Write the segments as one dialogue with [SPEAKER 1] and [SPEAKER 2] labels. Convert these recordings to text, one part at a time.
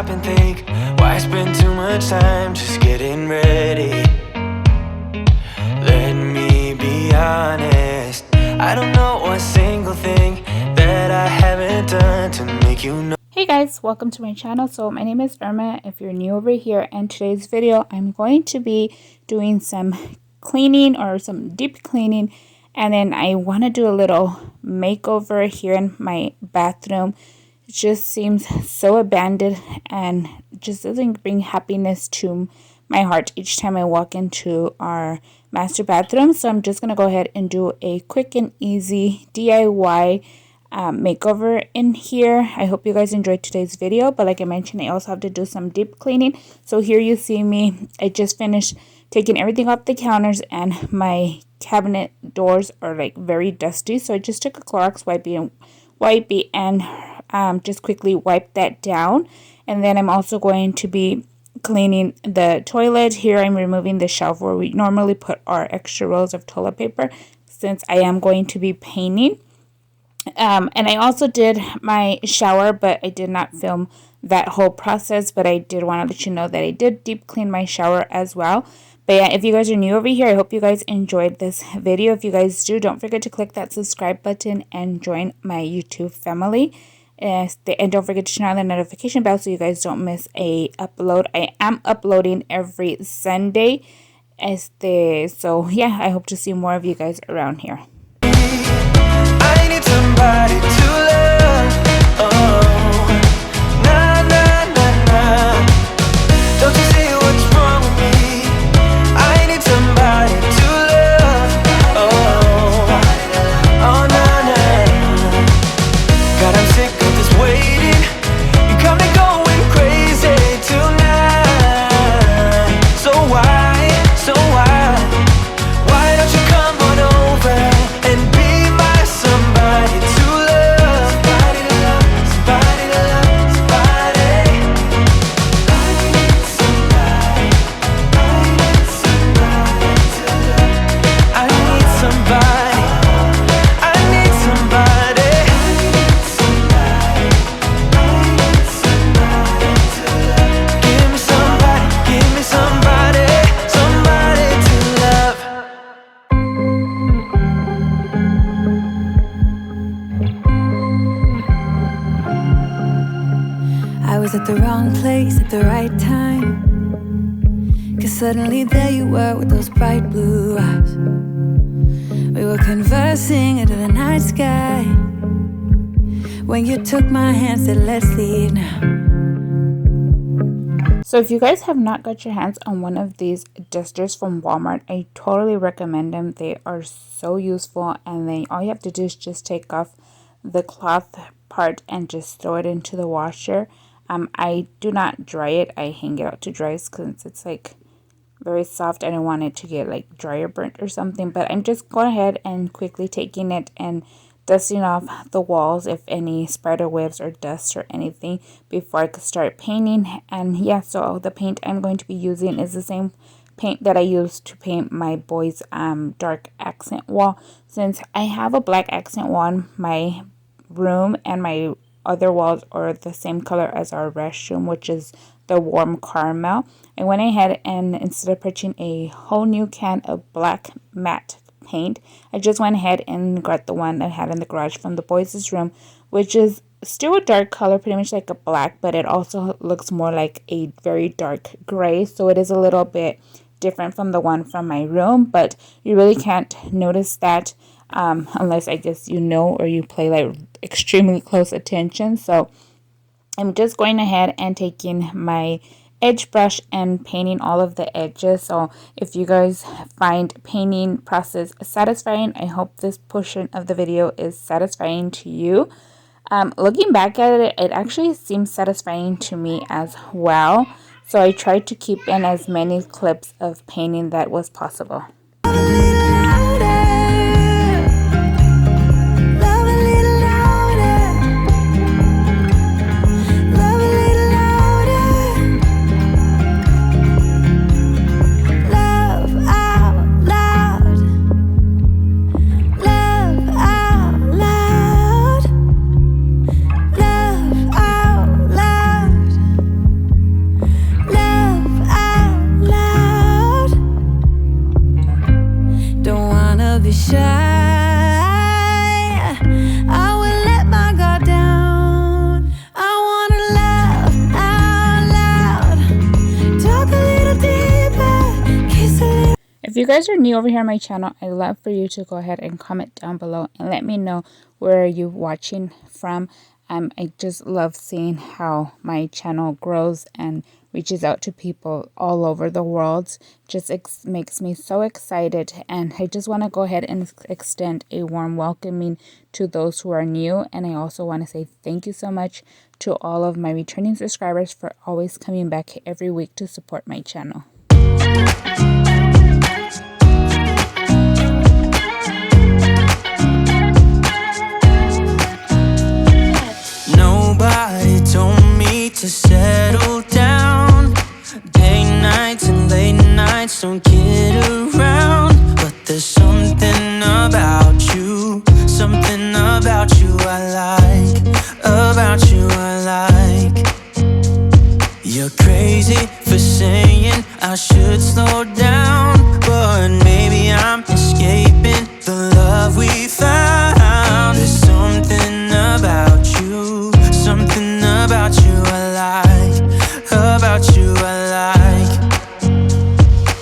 [SPEAKER 1] stop and think, why spend too much time just getting ready? Let me be honest, I don't know a single thing that I haven't done to make you know.
[SPEAKER 2] Hey guys, welcome to my channel. So my name is Irma if you're new over here, and today's video I'm going to be doing some cleaning or some deep cleaning, and then I want to do a little makeover here in my bathroom. It just seems so abandoned and just doesn't bring happiness to my heart each time I walk into our master bathroom. So I'm just going to go ahead and do a quick and easy DIY makeover in here. I hope you guys enjoyed today's video, but like I mentioned, I also have to do some deep cleaning. So here you see me, I just finished taking everything off the counters, and my cabinet doors are like very dusty, so I just took a Clorox wipey and just quickly wipe that down. And then I'm also going to be cleaning the toilet. Here I'm removing the shelf where we normally put our extra rolls of toilet paper, since I am going to be painting. And I also did my shower, but I did not film that whole process, but I did want to let you know that I did deep clean my shower as well. But yeah, if you guys are new over here, I hope you guys enjoyed this video. If you guys do, don't forget to click that subscribe button and join my YouTube family. And don't forget to turn on the notification bell so you guys don't miss a upload. I am uploading every Sunday. So yeah, I hope to see more of you guys around here.
[SPEAKER 1] I need somebody to love. Oh, nah, nah, nah, nah. Don't you see what's wrong with me? I need somebody to love. Oh, oh, nah, nah. God, I'm sick of this waiting. You got me going crazy tonight. So why don't you come on over and be my somebody to love? Somebody to love, somebody to love, somebody. I need somebody, I need somebody to love. I need somebody, I need somebody. I need somebody, I need somebody to love. Give me somebody, somebody to love.
[SPEAKER 3] I was at the wrong place at the right time, 'cause suddenly there you were with those bright blue eyes. We were conversing under the night sky, when you took my hand, said let's leave now.
[SPEAKER 2] So if you guys have not got your hands on one of these dusters from Walmart, I totally recommend them. They are so useful, and then all you have to do is just take off the cloth part and just throw it into the washer. I do not dry it. I hang it out to dry because it's like very soft. I don't want it to get like dry or burnt or something, but I'm just going ahead and quickly taking it and dusting off the walls if any spider webs or dust or anything before I could start painting. And yeah, so the paint I'm going to be using is the same paint that I used to paint my boys' dark accent wall. Since I have a black accent wall in my room and my other walls are the same color as our restroom, which is the warm caramel, I went ahead and instead of purchasing a whole new can of black matte paint, I just went ahead and got the one I had in the garage from the boys' room, which is still a dark color, pretty much like a black, but it also looks more like a very dark gray, so it is a little bit different from the one from my room, but you really can't notice that unless I guess you know or you play like extremely close attention. So I'm just going ahead and taking my edge brush and painting all of the edges. So if you guys find painting process satisfying, I hope this portion of the video is satisfying to you. Looking back at it, it actually seems satisfying to me as well. So I tried to keep in as many clips of painting that was possible. If you guys are new over here on my channel, I'd love for you to go ahead and comment down below and let me know where you're watching from. I just love seeing how my channel grows and reaches out to people all over the world. Just makes me so excited, and I just want to go ahead and extend a warm welcoming to those who are new. And I also want to say thank you so much to all of my returning subscribers for always coming back every week to support my channel.
[SPEAKER 1] Nobody told me to settle down. Day nights and late nights don't kid around. But there's something about you I like. About you I like. You're crazy for saying I should slow down, but maybe I'm escaping the love we found. There's something about you I like. About you I like.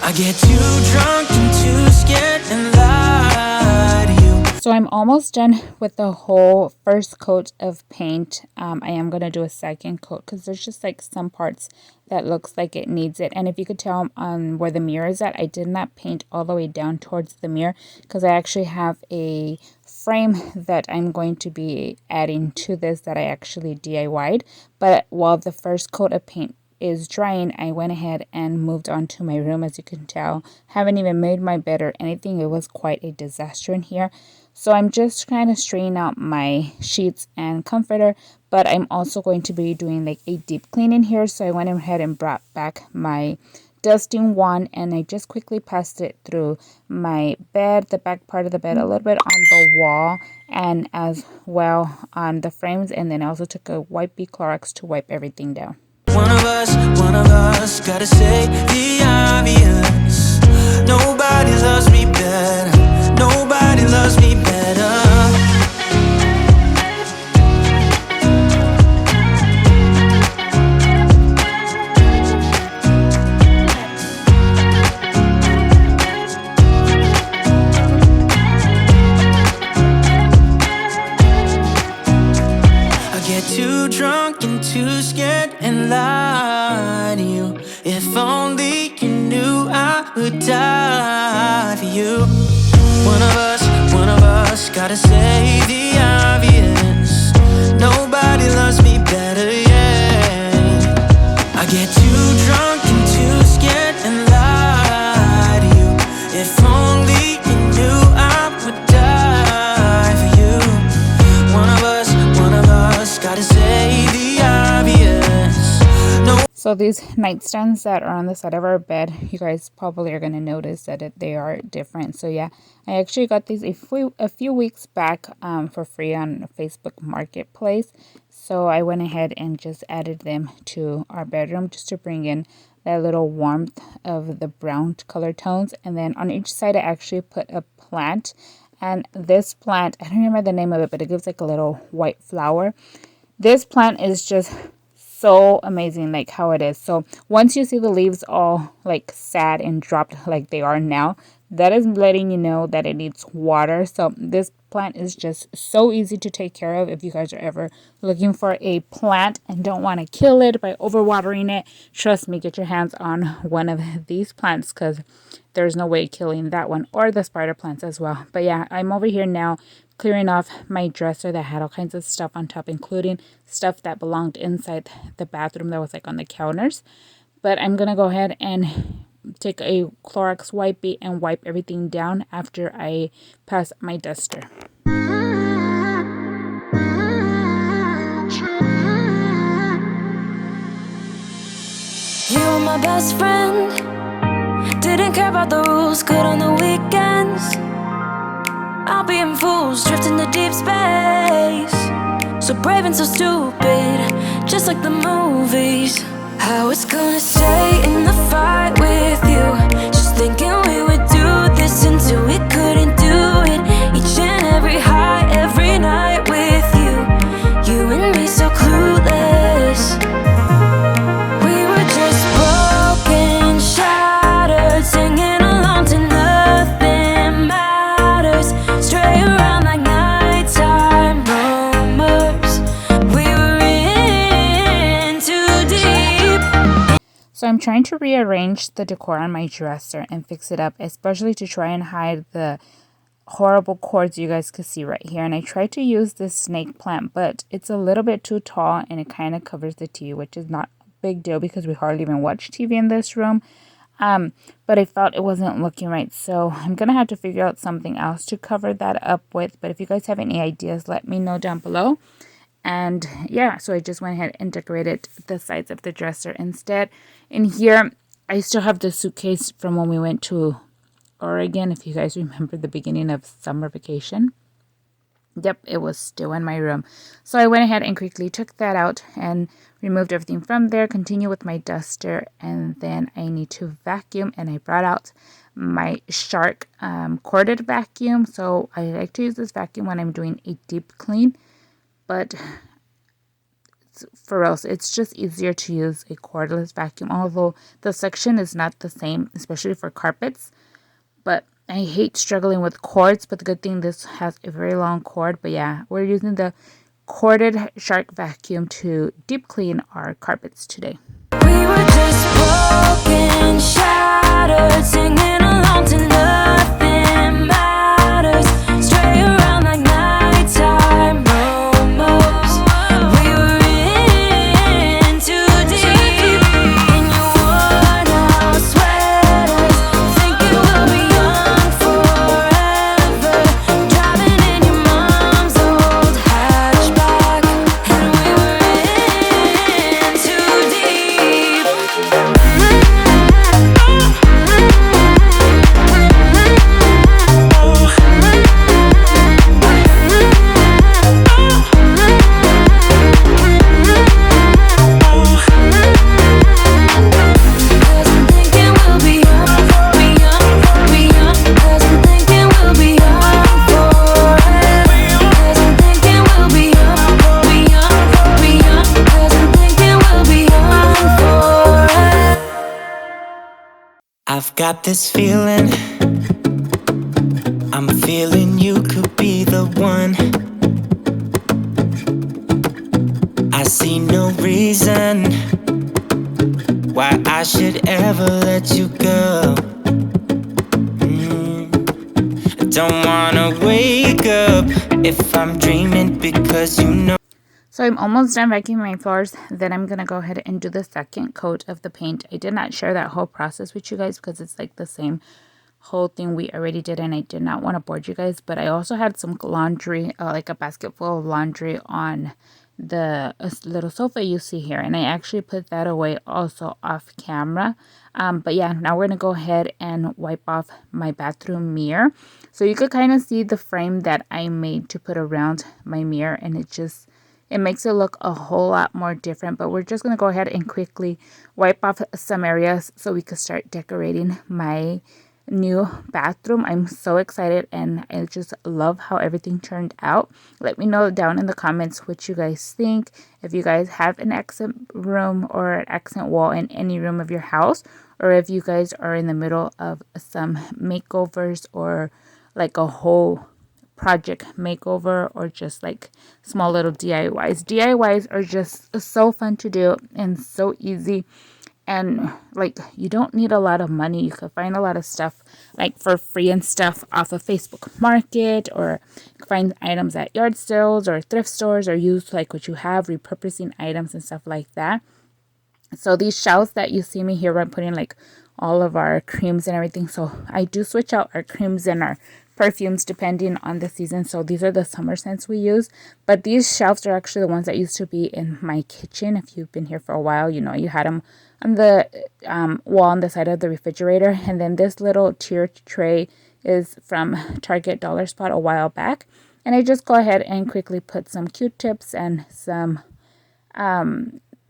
[SPEAKER 1] I get too drunk and too scared and lie to you.
[SPEAKER 2] So I'm almost done with the whole first coat of paint. I am going to do a second coat because there's just like some parts that looks like it needs it. And if you could tell on where the mirror is at, I did not paint all the way down towards the mirror because I actually have a frame that I'm going to be adding to this that I actually DIY'd. But while the first coat of paint is drying, I went ahead and moved on to my room. As you can tell, haven't even made my bed or anything. It was quite a disaster in here. So I'm just kind of straightening out my sheets and comforter, but I'm also going to be doing like a deep clean in here. So I went ahead and brought back my dusting wand, and I just quickly passed it through my bed, the back part of the bed, a little bit on the wall, and as well on the frames. And then I also took a wipey Clorox to wipe everything down.
[SPEAKER 1] One of us gotta say the obvious. Nobody loves me better. Nobody loves me better. I get too drunk and too scared and lie to you. If only you knew I would die for you. One of us gotta say the obvious. Nobody loves me better, yeah. I get too drunk and too scared and lie to you. If only you knew I would die for you. One of us gotta say the obvious. No.
[SPEAKER 2] So these nightstands that are on the side of our bed, you guys probably are going to notice that they are different. So yeah, I actually got these a few weeks back for free on Facebook Marketplace. So I went ahead and just added them to our bedroom just to bring in that little warmth of the brown color tones. And then on each side I actually put a plant. And this plant, I don't remember the name of it, but it gives like a little white flower. This plant is just so amazing, like how it is. So once you see the leaves all like sad and dropped like they are now, that is letting you know that it needs water. So this plant is just so easy to take care of. If you guys are ever looking for a plant and don't want to kill it by overwatering it, trust me, get your hands on one of these plants because there's no way killing that one, or the spider plants as well. But yeah, I'm over here now clearing off my dresser that had all kinds of stuff on top, including stuff that belonged inside the bathroom that was like on the counters. But I'm gonna go ahead and take a Clorox wipey and wipe everything down after I pass my duster.
[SPEAKER 3] You were my best friend. Didn't care about the rules, good on the weekends. I'll be in fools, drifting to deep space. So brave and so stupid, just like the movies. How it's gonna stay in the fight with you. Just thinking we would do this until we couldn't do it. Each and every high, every night with you. You and me so clueless. We were just broken, shattered, singing along tonight.
[SPEAKER 2] I'm trying to rearrange the decor on my dresser and fix it up, especially to try and hide the horrible cords you guys could see right here. And I tried to use this snake plant, but it's a little bit too tall and it kind of covers the TV, which is not a big deal because we hardly even watch TV in this room. But I felt it wasn't looking right, so I'm gonna have to figure out something else to cover that up with. But if you guys have any ideas, let me know down below. And yeah, so I just went ahead and decorated the sides of the dresser instead. In here, I still have the suitcase from when we went to Oregon, if you guys remember the beginning of summer vacation. Yep, it was still in my room. So I went ahead and quickly took that out and removed everything from there. Continue with my duster, and then I need to vacuum, and I brought out my Shark corded vacuum. So I like to use this vacuum when I'm doing a deep clean, but for else it's just easier to use a cordless vacuum, although the suction is not the same, especially for carpets. But I hate struggling with cords, but the good thing this has a very long cord. But yeah, we're using the corded Shark vacuum to deep clean our carpets today.
[SPEAKER 3] We were just broken, shattered, singing along to nothing matters. Stray around like nighttime rumors. We were in too deep in your worn out sweaters, thinking we'll be young forever. Driving in your mom's old hatchback, and we were in too deep. Cause I'm thinking we'll be young, be young, be young. Cause I'm thinking we'll be young forever. Cause I'm thinking we'll be young, be young, be young. Cause I'm thinking we'll be young forever.
[SPEAKER 1] I've got this feeling, I'm feeling you could be the one. I see no reason why I should ever let you go. I don't wanna wake up if I'm dreaming, because you know.
[SPEAKER 2] So I'm almost done vacuuming my floors. Then I'm going to go ahead and do the second coat of the paint. I did not share that whole process with you guys because it's like the same whole thing we already did, and I did not want to bore you guys. But I also had some laundry, like a basket full of laundry on the little sofa you see here, and I actually put that away also off camera. But yeah, now we're going to go ahead and wipe off my bathroom mirror. So you could kind of see the frame that I made to put around my mirror, and it makes it look a whole lot more different. But we're just going to go ahead and quickly wipe off some areas so we could start decorating my new bathroom. I'm so excited, and I just love how everything turned out. Let me know down in the comments what you guys think. If you guys have an accent room or an accent wall in any room of your house, or if you guys are in the middle of some makeovers or like a whole project makeover, or just like small little DIYs. DIYs are just so fun to do and so easy, and like you don't need a lot of money. You can find a lot of stuff like for free and stuff off of Facebook Market, or find items at yard sales or thrift stores, or use like what you have, repurposing items and stuff like that. So these shelves that you see me here, I'm putting like all of our creams and everything. So I do switch out our creams and our perfumes depending on the season. So these are the summer scents we use, but these shelves are actually the ones that used to be in my kitchen. If you've been here for a while, you know you had them on the wall on the side of the refrigerator. And then this little tier tray is from Target Dollar Spot a while back, and I just go ahead and quickly put some Q-tips and some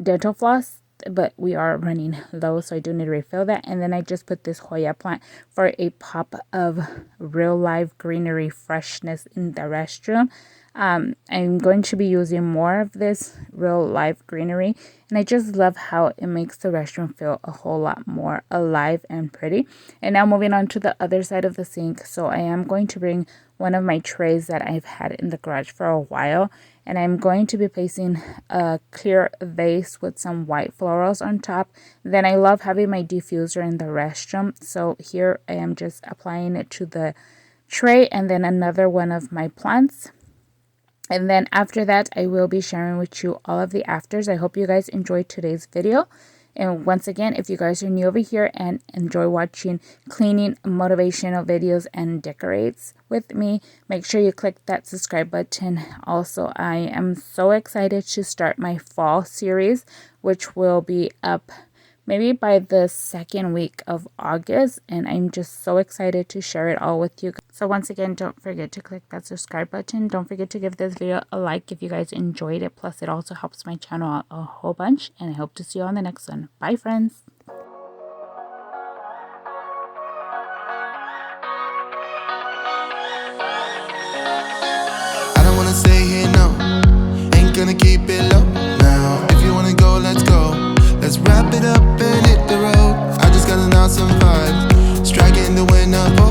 [SPEAKER 2] dental floss, but we are running low, so I do need to refill that. And then I just put this Hoya plant for a pop of real live greenery freshness in the restroom. I'm going to be using more of this real life greenery, and I just love how it makes the restroom feel a whole lot more alive and pretty. And now moving on to the other side of the sink. So I am going to bring one of my trays that I've had in the garage for a while, and I'm going to be placing a clear vase with some white florals on top. Then I love having my diffuser in the restroom, so here I am just applying it to the tray and then another one of my plants. And then after that, I will be sharing with you all of the afters. I hope you guys enjoyed today's video. And once again, if you guys are new over here and enjoy watching cleaning motivational videos and decorates with me, make sure you click that subscribe button. Also, I am so excited to start my fall series, which will be up maybe by the second week of August, and I'm just so excited to share it all with you. So once again, don't forget to click that subscribe button. Don't forget to give this video a like if you guys enjoyed it. Plus, it also helps my channel out a whole bunch, and I hope to see you on the next one. Bye, friends.
[SPEAKER 1] I don't wanna stay here, no. Ain't gonna keep it low now. If you wanna go, let's go. Let's wrap it up and hit the road. I just got an awesome vibe, striking the wind up.